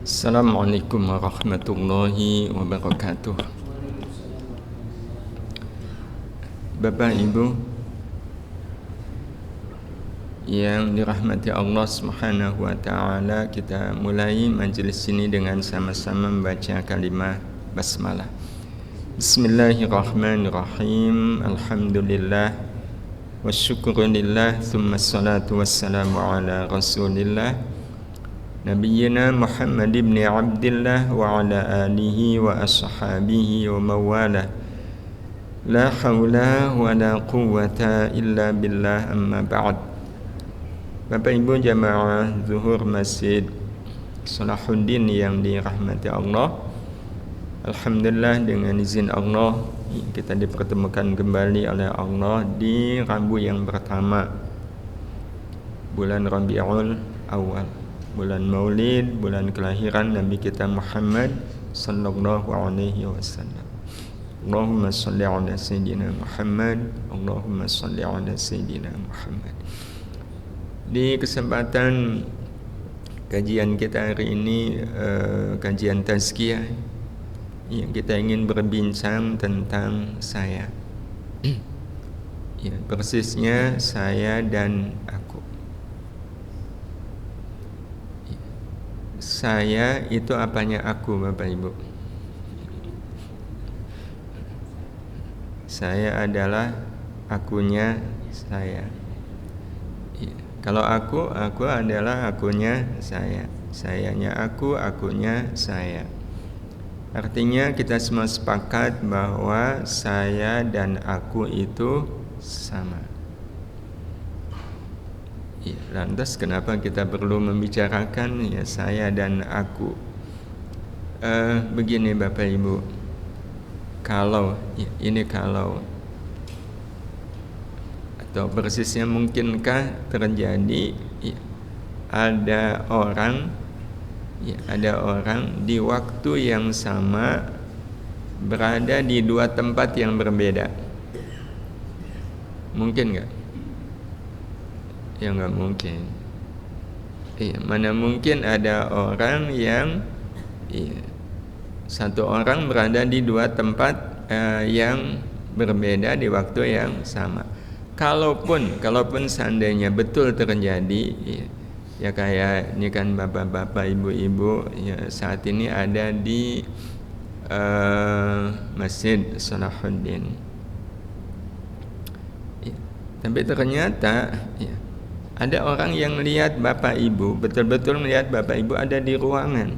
Assalamualaikum warahmatullahi wabarakatuh. Bapak Ibu yang dirahmati Allah Subhanahu wa taala, kita mulai majlis ini dengan sama-sama membaca kalimah basmalah. Bismillahirrahmanirrahim. Alhamdulillah wasyukrulillah, thumma salatu wassalamu ala Rasulillah Nabiyyina Muhammad ibn Abdillah wa ala alihi wa ashabihi wa mawalah. La hawla wa la quwwata illa billah, amma ba'd. Bapak Ibu jamaah zuhur Masjid Salahuddin yang dirahmati Allah, alhamdulillah dengan izin Allah kita dipertemukan kembali oleh Allah di Rabu yang pertama bulan Rabiul Awal, bulan Maulid, bulan kelahiran Nabi kita Muhammad sallallahu alaihi wasallam. Allahumma salli ala sayyidina Muhammad, Allahumma salli ala sayyidina Muhammad. Di kesempatan kajian kita hari ini, kajian tazkiyah, yang kita ingin berbincang tentang saya. Ya, persisnya saya dan aku. Saya itu apanya aku, Bapak Ibu? Saya adalah akunya saya. Ya. Kalau aku adalah akunya saya. Sayanya aku, akunya saya. Artinya kita semua sepakat bahwa saya dan aku itu sama. Ya, lantas kenapa kita perlu membicarakan ya saya dan aku? Begini Bapak Ibu, kalau atau persisnya mungkinkah terjadi ya, ada orang di waktu yang sama berada di dua tempat yang berbeda? Mungkin nggak? Ya nggak mungkin. Mana mungkin ada orang yang satu orang berada di dua tempat yang berbeda di waktu yang sama. Kalaupun seandainya betul terjadi, ya kayak ini kan bapak-bapak, ibu-ibu ya saat ini ada di Masjid Salahuddin. Tapi ternyata ada orang yang lihat bapak ibu, betul-betul melihat bapak ibu ada di ruangan,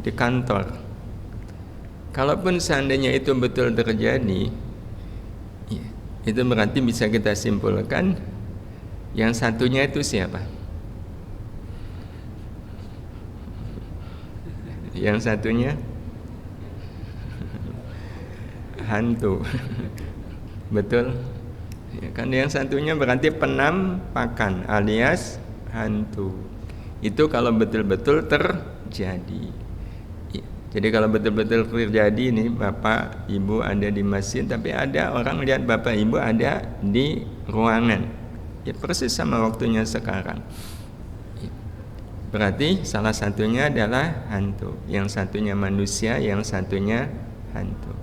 di kantor. Kalaupun seandainya itu betul terjadi, itu berarti bisa kita simpulkan yang satunya itu siapa? Yang satunya hantu. Betul? Ya, kan yang satunya berarti penampakan alias hantu. Itu kalau betul-betul terjadi. Ya, jadi kalau betul-betul terjadi nih bapak ibu ada di masjid, tapi ada orang lihat bapak ibu ada di ruangan. Ya persis sama waktunya sekarang. Ya, berarti salah satunya adalah hantu, yang satunya manusia, yang satunya hantu.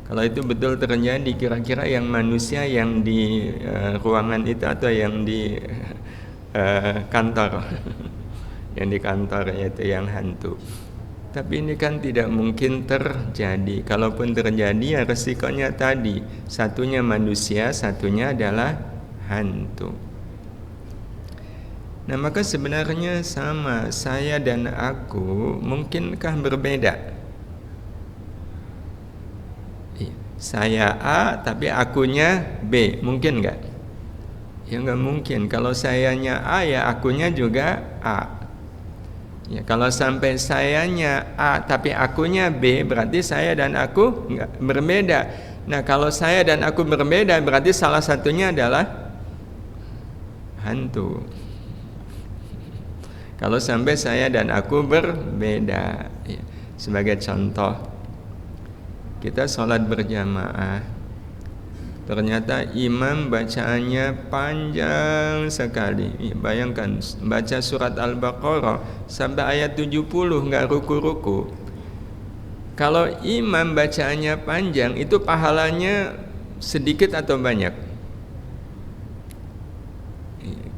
Kalau itu betul terjadi, kira-kira yang manusia yang di ruangan itu atau yang di kantor? Yang di kantor yaitu yang hantu. Tapi ini kan tidak mungkin terjadi. Kalaupun terjadi ya resikonya tadi, satunya manusia, satunya adalah hantu. Nah maka sebenarnya sama, saya dan aku mungkinkah berbeda? Saya A tapi akunya B, mungkin nggak? Ya nggak mungkin. Kalau sayanya A ya akunya juga A. Ya kalau sampai sayanya A tapi akunya B, berarti saya dan aku nggak berbeda. Nah kalau saya dan aku berbeda, berarti salah satunya adalah hantu. Kalau sampai saya dan aku berbeda, ya. Sebagai contoh, kita sholat berjamaah, Ternyata imam bacaannya panjang sekali. Bayangkan baca surat Al-Baqarah sampai ayat 70 nggak ruku-ruku. Kalau imam bacaannya panjang, itu pahalanya sedikit atau banyak?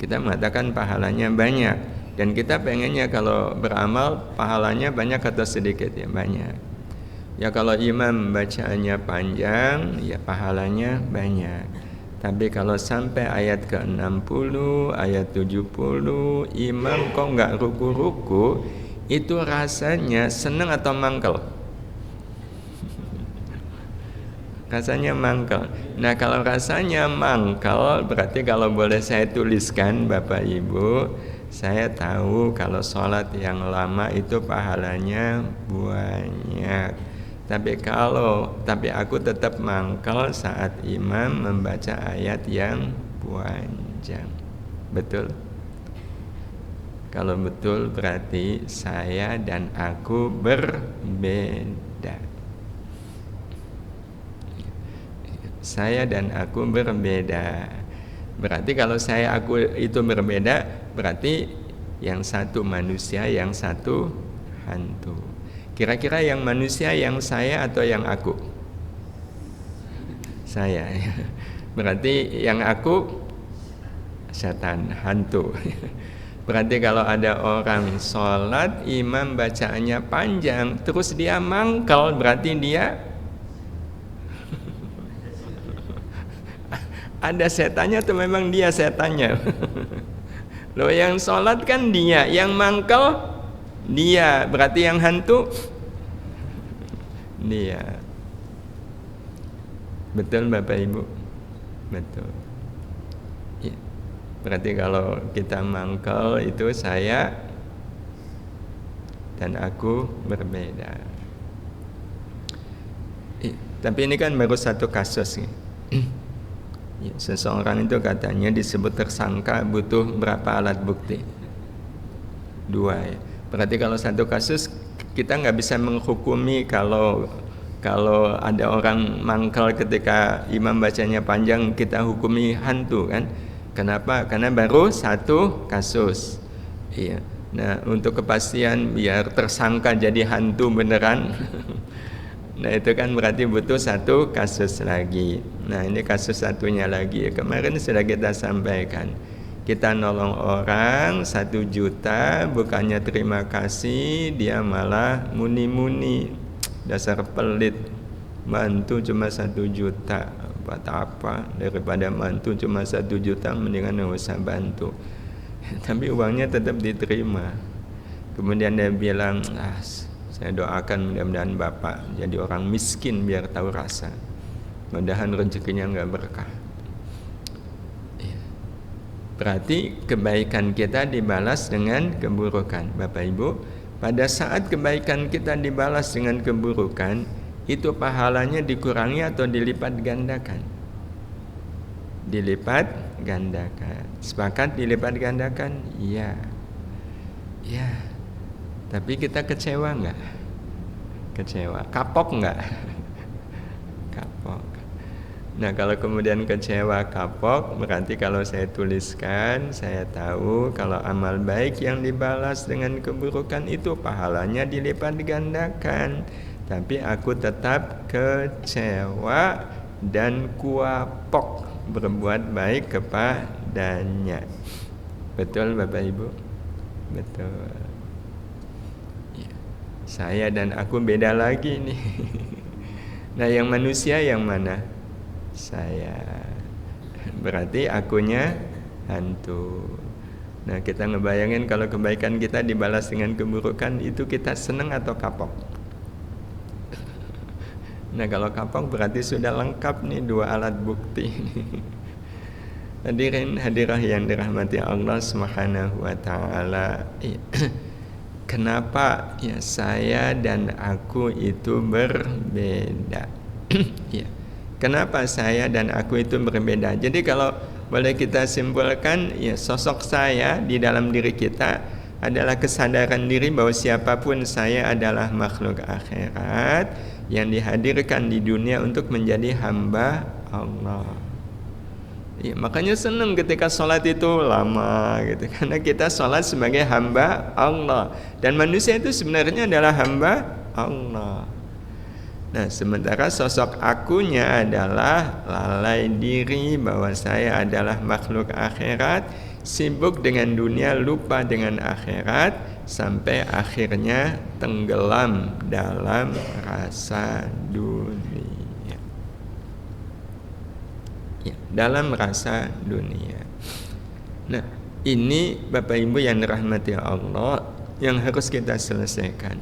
Kita mengatakan pahalanya banyak. Dan kita pengennya kalau beramal pahalanya banyak atau sedikit? Ya banyak. Ya kalau imam bacaannya panjang, ya pahalanya banyak. Tapi kalau sampai ayat ke-60, ayat 70, imam kok nggak ruku-ruku, itu rasanya seneng atau mangkel? Rasanya mangkel. Nah kalau rasanya mangkel, berarti kalau boleh saya tuliskan Bapak Ibu, saya tahu kalau sholat yang lama itu pahalanya banyak. Tapi aku tetap mangkal saat imam membaca ayat yang panjang. Betul? Kalau betul berarti saya dan aku berbeda. Saya dan aku berbeda. Berarti kalau aku itu berbeda, berarti yang satu manusia, yang satu hantu. Kira-kira yang manusia yang saya atau yang aku? Saya. Berarti yang aku setan, hantu. Berarti kalau ada orang sholat, imam bacaannya panjang, terus dia mangkal, berarti dia ada setannya atau memang dia setannya? Loh yang sholat kan dia, yang mangkal dia, berarti yang hantu dia. Betul Bapak Ibu? Betul. Ya. Berarti kalau kita mangkal itu saya dan aku berbeda. Tapi ini kan baru satu kasus nih. Ya, seseorang itu katanya disebut tersangka butuh berapa alat bukti? 2 ya. Berarti kalau satu kasus kita nggak bisa menghukumi kalau ada orang mangkal ketika imam bacanya panjang kita hukumi hantu kan? Kenapa? Karena baru satu kasus. Iya. Nah untuk kepastian biar tersangka jadi hantu beneran, nah itu kan berarti butuh satu kasus lagi. Nah ini kasus satunya lagi. Kemarin sudah kita sampaikan. Kita nolong orang 1 juta, bukannya terima kasih, dia malah muni-muni. Dasar pelit. Mantu cuma 1 juta, buat apa? Daripada mantu cuma 1 juta, mendingan nggak usah bantu. Tapi uangnya tetap diterima. Kemudian dia bilang, saya doakan mudah-mudahan Bapak jadi orang miskin biar tahu rasa. Mudah-mudahan rezekinya nggak berkah. Berarti kebaikan kita dibalas dengan keburukan. Bapak Ibu, pada saat kebaikan kita dibalas dengan keburukan, itu pahalanya dikurangi atau dilipat gandakan? Dilipat gandakan. Sepakat dilipat gandakan? Iya. Ya. Tapi kita kecewa enggak? Kecewa. Kapok enggak? Kapok. Nah kalau kemudian kecewa kapok, berarti kalau saya tuliskan, saya tahu kalau amal baik yang dibalas dengan keburukan itu pahalanya dilipat gandakan. Tapi aku tetap kecewa dan kuapok berbuat baik kepadanya. Betul Bapak Ibu? Betul. Ya. Saya dan aku beda lagi nih. Nah yang manusia yang mana? Saya. Berarti akunya hantu. Nah kita ngebayangin kalau kebaikan kita dibalas dengan keburukan, itu kita senang atau kapok? Nah kalau kapok berarti sudah lengkap nih 2 alat bukti. Hadirin hadirah yang dirahmati Allah Subhanahu wa taala. Kenapa ya saya dan aku itu berbeda? Ya. Kenapa saya dan aku itu berbeda? Jadi kalau boleh kita simpulkan, ya sosok saya di dalam diri kita adalah kesadaran diri bahwa siapapun saya adalah makhluk akhirat yang dihadirkan di dunia untuk menjadi hamba Allah. Ya, makanya senang ketika sholat itu lama gitu, karena kita sholat sebagai hamba Allah, dan manusia itu sebenarnya adalah hamba Allah. Nah, sementara sosok akunya adalah lalai diri bahwa saya adalah makhluk akhirat, sibuk dengan dunia, lupa dengan akhirat, sampai akhirnya tenggelam dalam rasa dunia. Ya, dalam rasa dunia. Nah, ini Bapak Ibu yang dirahmati Allah yang harus kita selesaikan.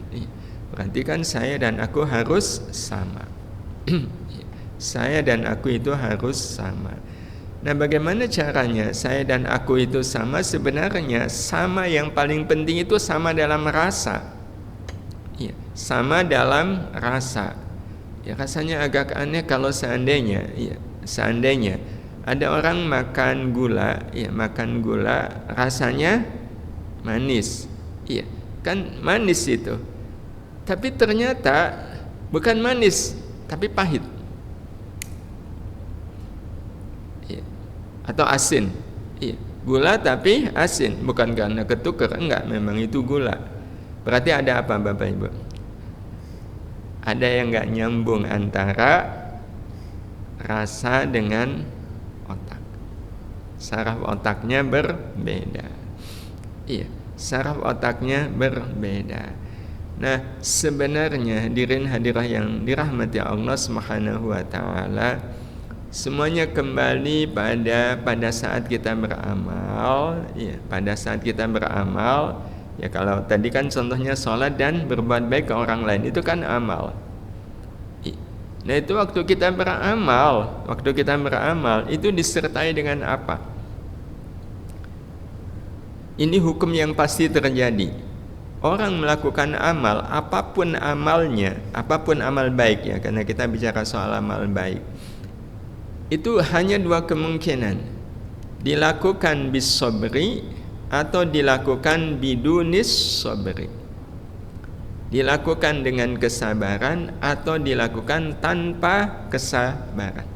Berarti kan saya dan aku harus sama. Saya dan aku itu harus sama. Nah, bagaimana caranya saya dan aku itu sama? Sebenarnya sama yang paling penting itu sama dalam rasa. Ya, sama dalam rasa. Ya, rasanya agak aneh kalau seandainya ada orang makan gula, ya makan gula rasanya manis, iya kan manis itu, tapi ternyata bukan manis, tapi pahit, iya. Atau asin, iya. Gula tapi asin, bukan karena ketukar, enggak, memang itu gula. Berarti ada apa Bapak Ibu? Ada yang enggak nyambung antara rasa dengan otak. Saraf otaknya berbeda. Iya, saraf otaknya berbeda. Nah, sebenarnya hadirin hadirah yang dirahmati Allah Subhanahu wa taala, semuanya kembali pada saat kita beramal, ya, pada saat kita beramal, ya kalau tadi kan contohnya sholat dan berbuat baik ke orang lain, itu kan amal. Nah, itu waktu kita beramal itu disertai dengan apa? Ini hukum yang pasti terjadi. Orang melakukan amal, apapun amalnya, apapun amal baik ya, karena kita bicara soal amal baik, itu hanya dua kemungkinan. Dilakukan bis sabri atau dilakukan bidunis sabri. Dilakukan dengan kesabaran atau dilakukan tanpa kesabaran.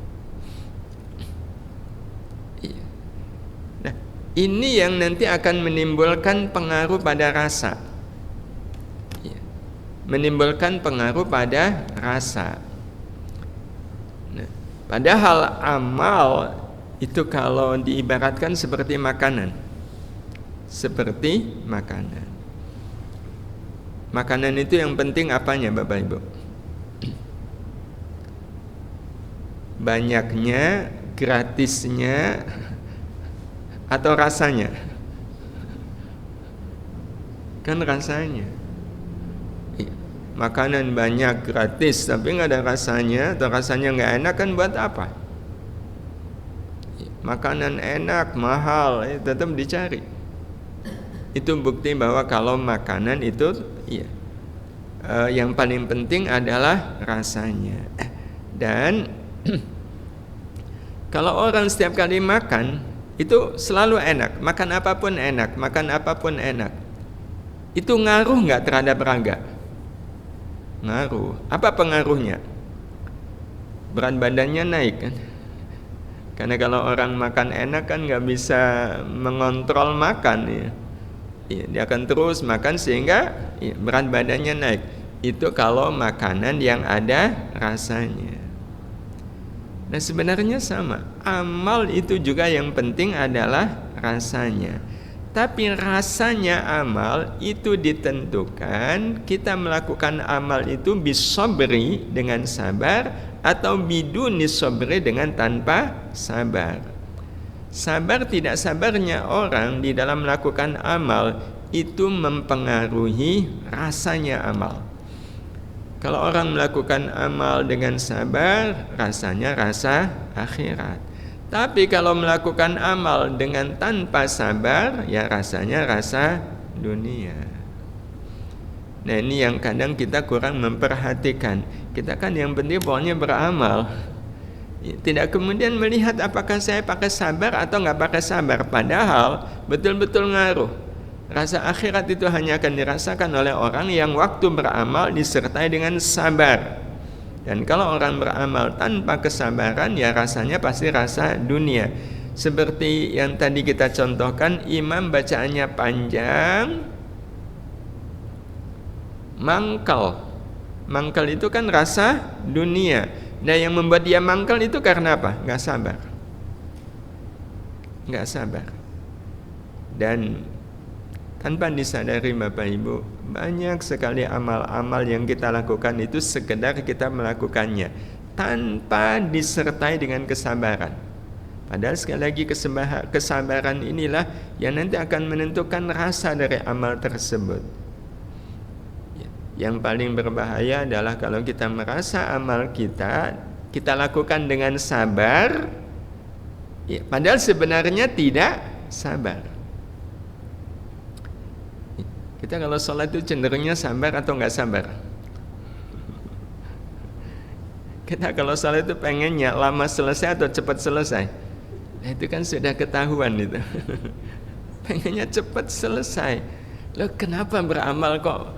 Nah, ini yang nanti akan menimbulkan pengaruh pada rasa. Menimbulkan pengaruh pada rasa. Nah, padahal amal itu kalau diibaratkan seperti makanan. Seperti makanan. Makanan itu yang penting apanya Bapak Ibu? Banyaknya, gratisnya, atau rasanya? Kan rasanya. Makanan banyak, gratis, tapi nggak ada rasanya, atau rasanya nggak enak, kan buat apa? Makanan enak, mahal, tetap dicari. Itu bukti bahwa kalau makanan itu yang paling penting adalah rasanya. Dan kalau orang setiap kali makan itu selalu enak, makan apapun enak, itu ngaruh nggak terhadap raga? Ngaruh. Apa pengaruhnya? Berat badannya naik kan? Karena kalau orang makan enak kan nggak bisa mengontrol makan ya. Dia akan terus makan sehingga berat badannya naik. Itu kalau makanan yang ada rasanya. Nah, sebenarnya sama. Amal itu juga yang penting adalah rasanya. Tapi rasanya amal itu ditentukan kita melakukan amal itu bisabri dengan sabar atau bidunis sabri dengan tanpa sabar. Sabar tidak sabarnya orang di dalam melakukan amal itu mempengaruhi rasanya amal. Kalau orang melakukan amal dengan sabar, rasanya rasa akhirat. Tapi kalau melakukan amal dengan tanpa sabar, ya rasanya rasa dunia. Nah, ini yang kadang kita kurang memperhatikan. Kita kan yang penting pokoknya beramal. Tidak kemudian melihat apakah saya pakai sabar atau nggak pakai sabar. Padahal betul-betul ngaruh. Rasa akhirat itu hanya akan dirasakan oleh orang yang waktu beramal disertai dengan sabar. Dan kalau orang beramal tanpa kesabaran, ya rasanya pasti rasa dunia. Seperti yang tadi kita contohkan, imam bacaannya panjang, mangkal. Mangkal itu kan rasa dunia. Nah, yang membuat dia mangkal itu karena apa? Nggak sabar. Nggak sabar. Dan tanpa disadari Bapak Ibu, banyak sekali amal-amal yang kita lakukan itu sekedar kita melakukannya tanpa disertai dengan kesabaran. Padahal sekali lagi kesabaran inilah yang nanti akan menentukan rasa dari amal tersebut. Yang paling berbahaya adalah kalau kita merasa amal kita lakukan dengan sabar, ya, padahal sebenarnya tidak sabar. Kita kalau sholat itu cenderungnya sabar atau nggak sabar? Kita kalau sholat itu pengennya lama selesai atau cepat selesai? Nah, itu kan sudah ketahuan itu. Pengennya cepat selesai. Loh, kenapa beramal kok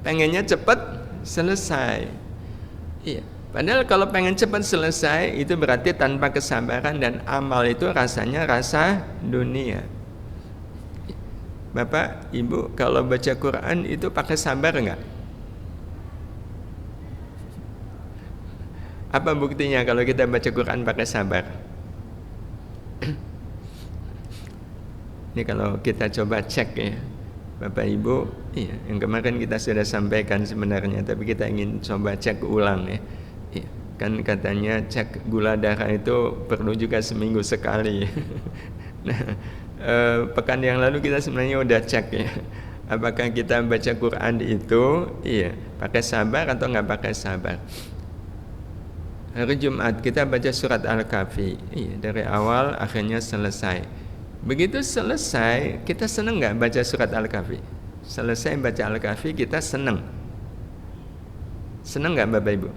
pengennya cepat selesai? Iya. Padahal kalau pengen cepat selesai itu berarti tanpa kesabaran, dan amal itu rasanya rasa dunia. Bapak, Ibu, kalau baca Quran itu pakai sabar enggak? Apa buktinya kalau kita baca Quran pakai sabar? Ini kalau kita coba cek ya, Bapak Ibu, iya, yang kemarin kita sudah sampaikan sebenarnya, tapi kita ingin coba cek ulang ya. Iya, kan katanya cek gula darah itu perlu juga seminggu sekali. Nah, pekan yang lalu kita sebenarnya udah cek ya, apakah kita baca Quran itu iya pakai sabar atau nggak pakai sabar. Hari Jumat kita baca surat Al-Kahfi, iya, dari awal akhirnya selesai. Begitu selesai, kita seneng nggak baca surat Al-Kahfi? Selesai baca Al-Kahfi kita seneng. Seneng nggak Bapak Ibu?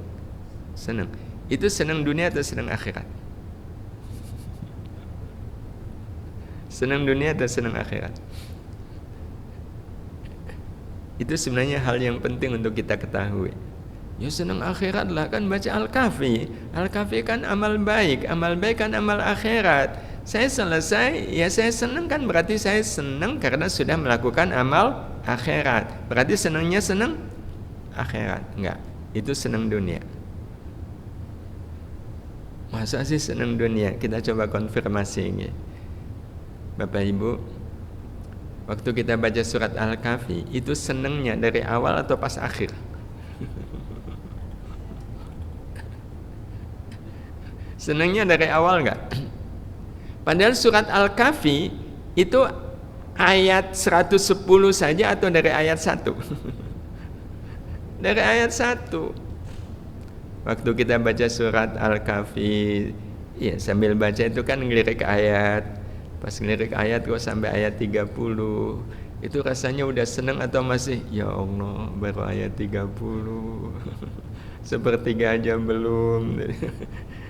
Seneng. Itu seneng dunia atau seneng akhirat? Senang dunia atau senang akhirat? Itu sebenarnya hal yang penting untuk kita ketahui. Ya senang akhirat lah, kan baca Al-Kahfi. Al-Kahfi kan amal baik kan amal akhirat. Saya selesai, ya saya senang, kan berarti saya senang karena sudah melakukan amal akhirat. Berarti senangnya senang akhirat? Enggak, itu senang dunia. Masa sih senang dunia? Kita coba konfirmasi ini. Bapak Ibu, waktu kita baca surat Al-Kahfi itu senengnya dari awal atau pas akhir? Senengnya dari awal enggak? Padahal surat Al-Kahfi itu ayat 110 saja atau dari ayat 1? Dari ayat 1. Waktu kita baca surat Al-Kahfi, ya sambil baca itu kan ngelirik ayat. Pas ngelirik ayat kok sampai ayat 30, itu rasanya udah seneng atau masih ya Allah baru ayat 30, sepertiga aja belum.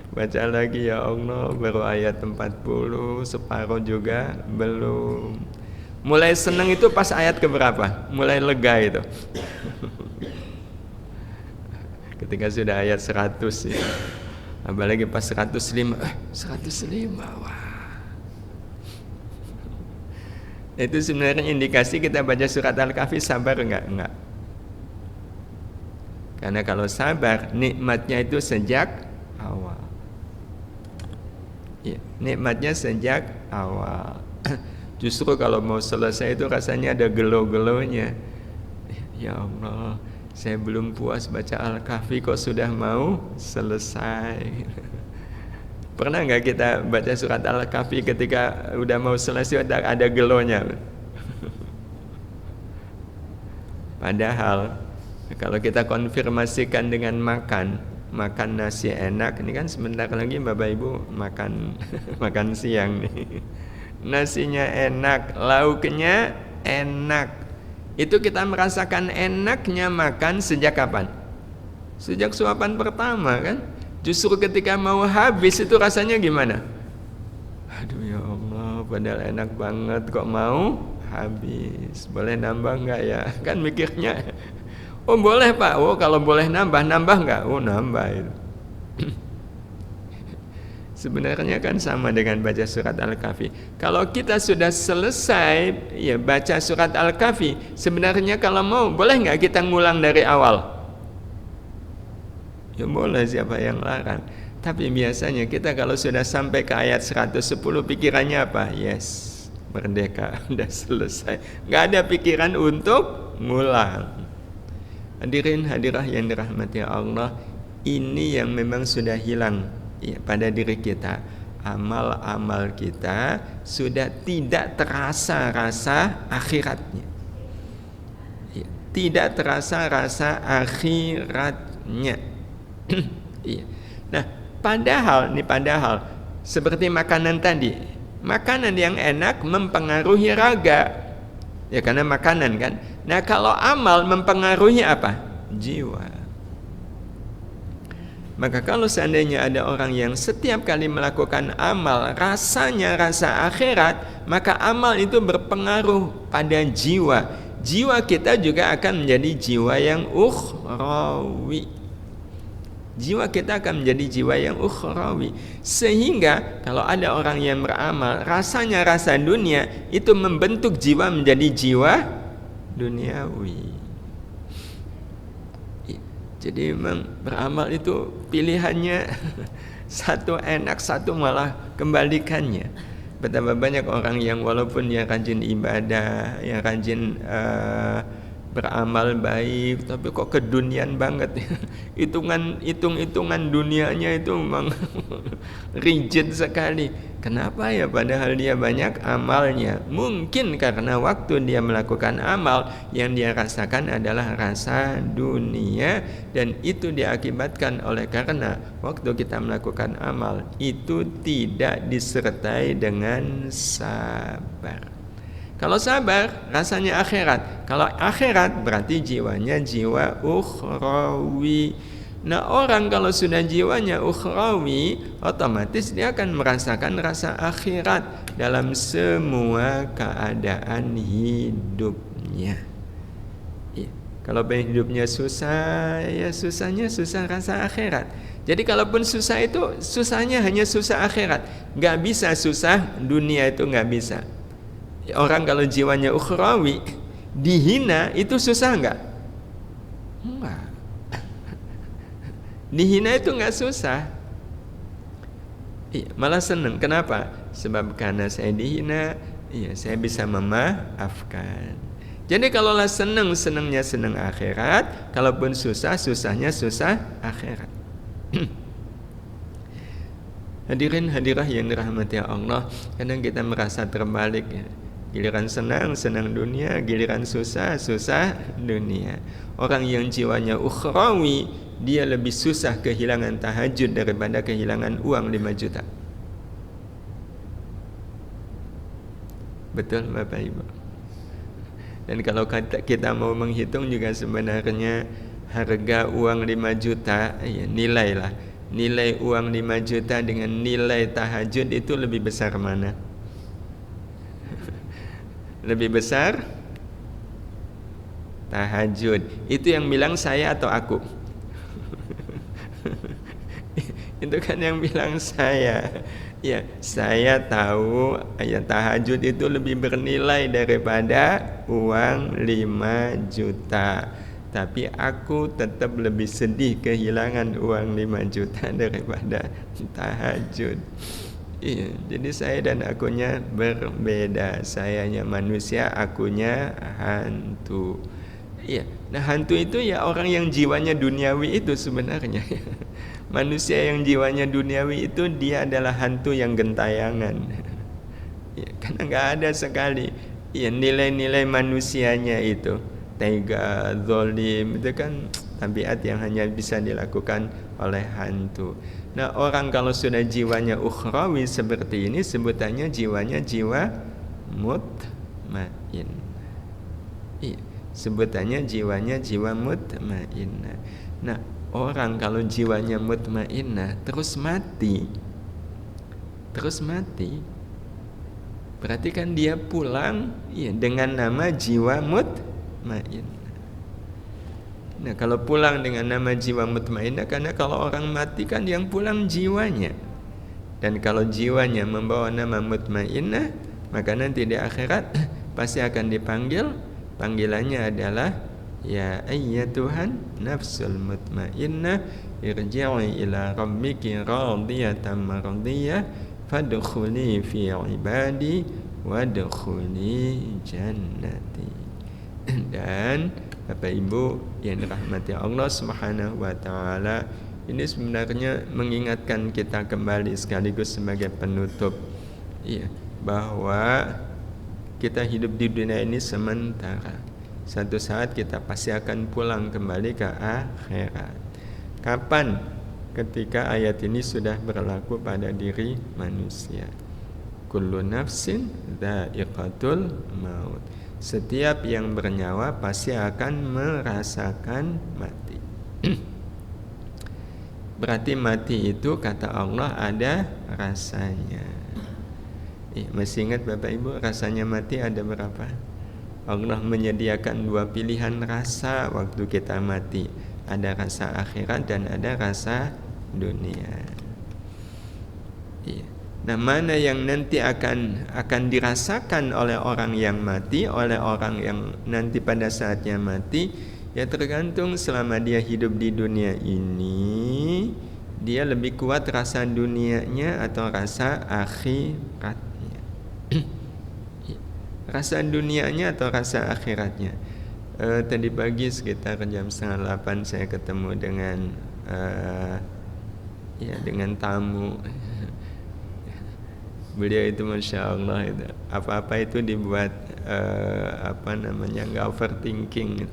Baca lagi ya Allah baru ayat 40, separuh juga belum. Mulai seneng itu pas ayat keberapa? Mulai lega itu. Ketika sudah ayat 100 ya. Apalagi pas 105, 105, wah. Itu sebenarnya indikasi kita baca surat Al-Kahfi sabar enggak? Enggak. Karena kalau sabar, nikmatnya itu sejak awal. Ya, nikmatnya sejak awal. Justru kalau mau selesai itu rasanya ada gelo-gelonya. Ya Allah, saya belum puas baca Al-Kahfi kok sudah mau selesai. Pernah nggak kita baca surat Al-Kahfi ketika udah mau selesai ada gelonya? Padahal kalau kita konfirmasikan dengan makan nasi enak, ini kan sebentar lagi Bapak Ibu makan siang nih. Nasinya enak, lauknya enak. Itu kita merasakan enaknya makan sejak kapan? Sejak suapan pertama kan? Justru ketika mau habis itu rasanya gimana? Aduh ya Allah, padahal enak banget kok mau habis. Boleh nambah nggak ya? Kan mikirnya, Oh boleh Pak, oh kalau boleh nambah nggak? Oh nambah itu. Sebenarnya kan sama dengan baca surat Al-Kahfi. Kalau kita sudah selesai ya baca surat Al-Kahfi, sebenarnya kalau mau boleh nggak kita ngulang dari awal? Ya boleh, siapa yang larang. Tapi biasanya kita kalau sudah sampai ke ayat 110 pikirannya apa? Yes, merdeka, udah selesai. Nggak ada pikiran untuk ngulang. Hadirin hadirah yang dirahmati Allah, ini yang memang sudah hilang ya, pada diri kita. Amal-amal kita sudah tidak terasa rasa akhiratnya ya, tidak terasa rasa akhiratnya. Ya. Nah, padahal seperti makanan tadi, makanan yang enak mempengaruhi raga ya, karena makanan kan. Nah, kalau amal mempengaruhi apa? Jiwa. Maka kalau seandainya ada orang yang setiap kali melakukan amal rasanya rasa akhirat, maka amal itu berpengaruh pada jiwa. Jiwa kita juga akan menjadi jiwa yang ukhrawi. Jiwa kita akan menjadi jiwa yang ukhrawi. Sehingga kalau ada orang yang beramal rasanya rasa dunia, itu membentuk jiwa menjadi jiwa duniawi. Jadi memang beramal itu pilihannya satu enak, satu malah kembalikannya. Betapa banyak orang yang walaupun dia rajin ibadah, yang rajin beramal baik, tapi kok kedunian banget. Hitung-hitungan dunianya itu memang rigid sekali. Kenapa ya? Padahal dia banyak amalnya. Mungkin karena waktu dia melakukan amal, yang dia rasakan adalah rasa dunia, dan itu diakibatkan oleh karena waktu kita melakukan amal itu tidak disertai dengan sabar. Kalau sabar rasanya akhirat. Kalau akhirat berarti jiwanya jiwa ukhrawi. Nah, orang kalau sudah jiwanya ukhrawi, otomatis dia akan merasakan rasa akhirat dalam semua keadaan hidupnya. Ya. Kalau hidupnya susah, ya susahnya susah rasa akhirat. Jadi kalaupun susah itu susahnya hanya susah akhirat. Gak bisa susah dunia, itu gak bisa. Orang kalau jiwanya ukhrawi dihina itu susah enggak? Enggak. Dihina itu enggak susah. Iya, malah senang. Kenapa? Sebab karena saya dihina, iya, saya bisa memaafkan. Jadi kalaulah senangnya senang akhirat, kalaupun susah, susahnya susah akhirat. Hadirin hadirah yang dirahmati Allah, kadang kita merasa terbalik ya. Giliran senang dunia, giliran susah dunia. Orang yang jiwanya ukhrawi, dia lebih susah kehilangan tahajud daripada kehilangan uang 5 juta. Betul Bapak Ibu? Dan kalau kita mau menghitung juga sebenarnya harga uang 5 juta, ya nilai uang 5 juta dengan nilai tahajud itu lebih besar mana? Lebih besar tahajud. Itu yang bilang saya atau aku? Itu kan yang bilang saya. Ya, saya tahu ya tahajud itu lebih bernilai daripada uang 5 juta. Tapi aku tetap lebih sedih kehilangan uang 5 juta daripada tahajud. Iya, jadi saya dan akunya berbeda. Sayanya manusia, akunya hantu. Iya, nah hantu itu ya orang yang jiwanya duniawi itu sebenarnya. Manusia yang jiwanya duniawi itu dia adalah hantu yang gentayangan. Ya, karena nggak ada sekali ya nilai-nilai manusianya itu. Tega, zalim, itu kan tabiat yang hanya bisa dilakukan oleh hantu. Nah, orang kalau sudah jiwanya ukhrawi seperti ini, sebutannya jiwanya jiwa mutmain. Iya, sebutannya jiwanya jiwa mutmain. Nah, orang kalau jiwanya mutmainah terus mati, berarti kan dia pulang ya dengan nama jiwa mutmain. Nah, kalau pulang dengan nama jiwa mutmainnah, karena kalau orang mati kan yang pulang jiwanya. Dan kalau jiwanya membawa nama mutmainnah, maka nanti di akhirat pasti akan dipanggil. Panggilannya adalah ya ayyatuhan nafsul mutmainnah irji'i ila rabbiki radiyatan mardiyah fadkhuli fi ibadi wadkhuli jannati. Dan Bapak Ibu yang dirahmati Allah Subhanahu wa taala, ini sebenarnya mengingatkan kita kembali sekaligus sebagai penutup, ya, bahwa kita hidup di dunia ini sementara. Satu saat kita pasti akan pulang kembali ke akhirat. Kapan? Ketika ayat ini sudah berlaku pada diri manusia. Kullu nafsin dha'iqatul maut. Setiap yang bernyawa pasti akan merasakan mati. Berarti mati itu kata Allah ada rasanya. Masih ingat Bapak Ibu rasanya mati ada berapa? Allah menyediakan dua pilihan rasa waktu kita mati. Ada rasa akhirat dan ada rasa dunia. Nah, mana yang nanti akan dirasakan oleh orang yang mati, oleh orang yang nanti pada saatnya mati, ya tergantung selama dia hidup di dunia ini, dia lebih kuat rasa dunianya atau rasa akhiratnya. Rasa dunianya atau rasa akhiratnya. Tadi pagi sekitar jam 7:30 saya ketemu dengan tamu. Beliau itu Masya Allah itu, apa-apa itu dibuat nggak overthinking.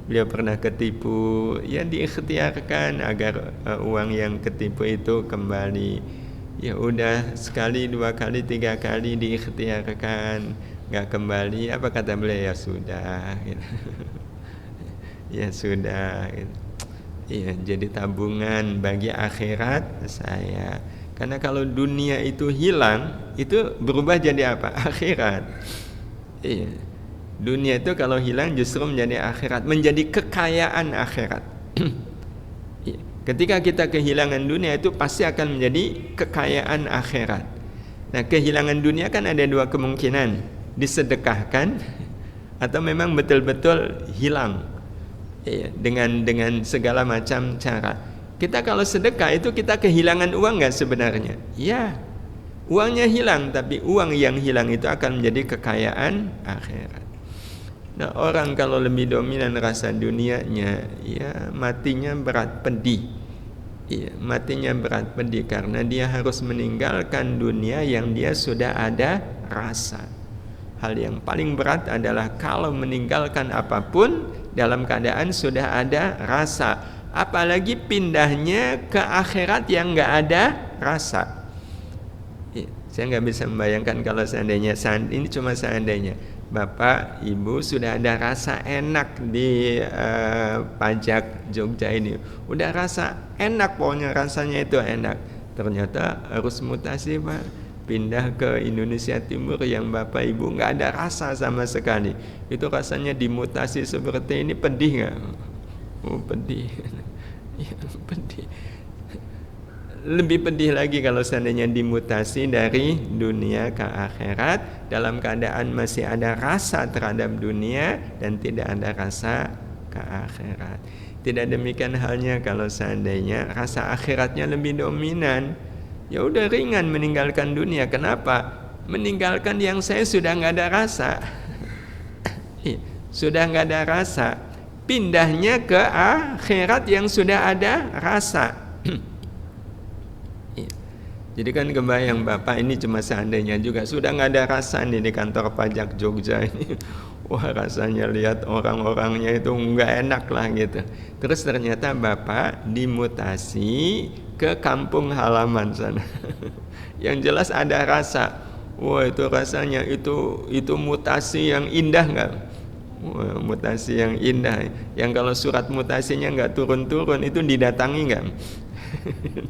Beliau pernah ketipu, ya diikhtiarkan agar uang yang ketipu itu kembali. Ya udah sekali, dua kali, tiga kali diikhtiarkan nggak kembali. Apa kata beliau? Ya sudah gitu. Ya sudah gitu. Ya jadi tabungan bagi akhirat saya. Karena kalau dunia itu hilang, itu berubah jadi apa? Akhirat. Iya. Dunia itu kalau hilang justru menjadi akhirat, menjadi kekayaan akhirat. Iya. Ketika kita kehilangan dunia itu pasti akan menjadi kekayaan akhirat. Nah, kehilangan dunia kan ada dua kemungkinan, disedekahkan atau memang betul-betul hilang. Iya, dengan segala macam cara. Kita kalau sedekah itu kita kehilangan uang nggak sebenarnya? Ya, uangnya hilang, tapi uang yang hilang itu akan menjadi kekayaan akhirat. Nah, orang kalau lebih dominan rasa dunianya, ya matinya berat pedih. Ya, matinya berat pedih karena dia harus meninggalkan dunia yang dia sudah ada rasa. Hal yang paling berat adalah kalau meninggalkan apapun dalam keadaan sudah ada rasa. Apalagi pindahnya ke akhirat yang nggak ada rasa. Saya nggak bisa membayangkan kalau seandainya, ini cuma seandainya Bapak Ibu sudah ada rasa enak di pajak Jogja ini, udah rasa enak, pokoknya rasanya itu enak. Ternyata harus mutasi Pak, pindah ke Indonesia Timur yang Bapak Ibu nggak ada rasa sama sekali. Itu rasanya dimutasi seperti ini, pedih nggak? Oh pedih. Ya, pedih. Lebih pedih lagi kalau seandainya dimutasi dari dunia ke akhirat dalam keadaan masih ada rasa terhadap dunia dan tidak ada rasa ke akhirat. Tidak demikian halnya kalau seandainya rasa akhiratnya lebih dominan. Ya udah ringan meninggalkan dunia. Kenapa? Meninggalkan yang saya sudah nggak ada rasa. Sudah nggak ada rasa. Pindahnya ke akhirat yang sudah ada rasa. Jadi kan kebayang Bapak, ini cuma seandainya juga sudah nggak ada rasa nih di kantor pajak Jogja ini. Wah rasanya lihat orang-orangnya itu nggak enak lah gitu. Terus ternyata Bapak dimutasi ke kampung halaman sana. Yang jelas ada rasa. Wah itu rasanya itu mutasi yang indah nggak? Mutasi yang indah, yang kalau surat mutasinya nggak turun-turun itu didatangi nggak?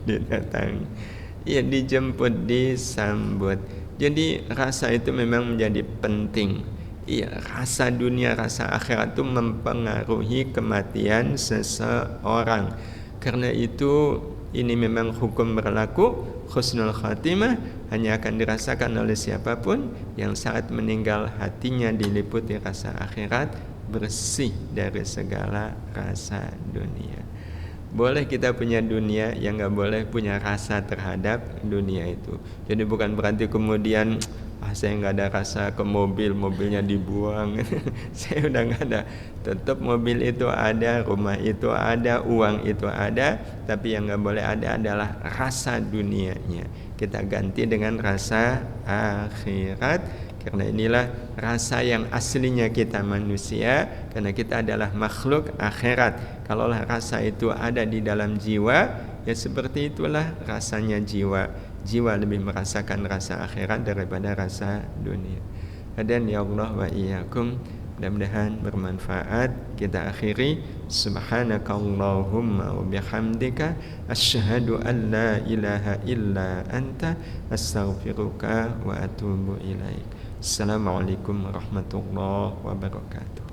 Didatangi, ya dijemput, disambut. Jadi rasa itu memang menjadi penting. Iya, rasa dunia, rasa akhirat itu mempengaruhi kematian seseorang. Karena itu ini memang hukum berlaku. Husnul khatimah hanya akan dirasakan oleh siapapun yang saat meninggal hatinya diliputi rasa akhirat, bersih dari segala rasa dunia. Boleh kita punya dunia, yang nggak boleh punya rasa terhadap dunia itu. Jadi bukan berarti kemudian saya nggak ada rasa ke mobil, mobilnya dibuang. Saya udah nggak ada. Tetap mobil itu ada, rumah itu ada, uang itu ada, tapi yang nggak boleh ada adalah rasa dunianya. Kita ganti dengan rasa akhirat. Karena inilah rasa yang aslinya kita manusia, karena kita adalah makhluk akhirat. Kalaulah rasa itu ada di dalam jiwa, ya seperti itulah rasanya jiwa. Jiwa lebih merasakan rasa akhirat daripada rasa dunia. Dan ya Allah wa iyyakum, mudah-mudahan bermanfaat. Kita akhiri, subhanakallahumma wa bihamdika asyhadu an la ilaha illa anta astaghfiruka wa atubu ilaik. Assalamualaikum warahmatullahi wabarakatuh.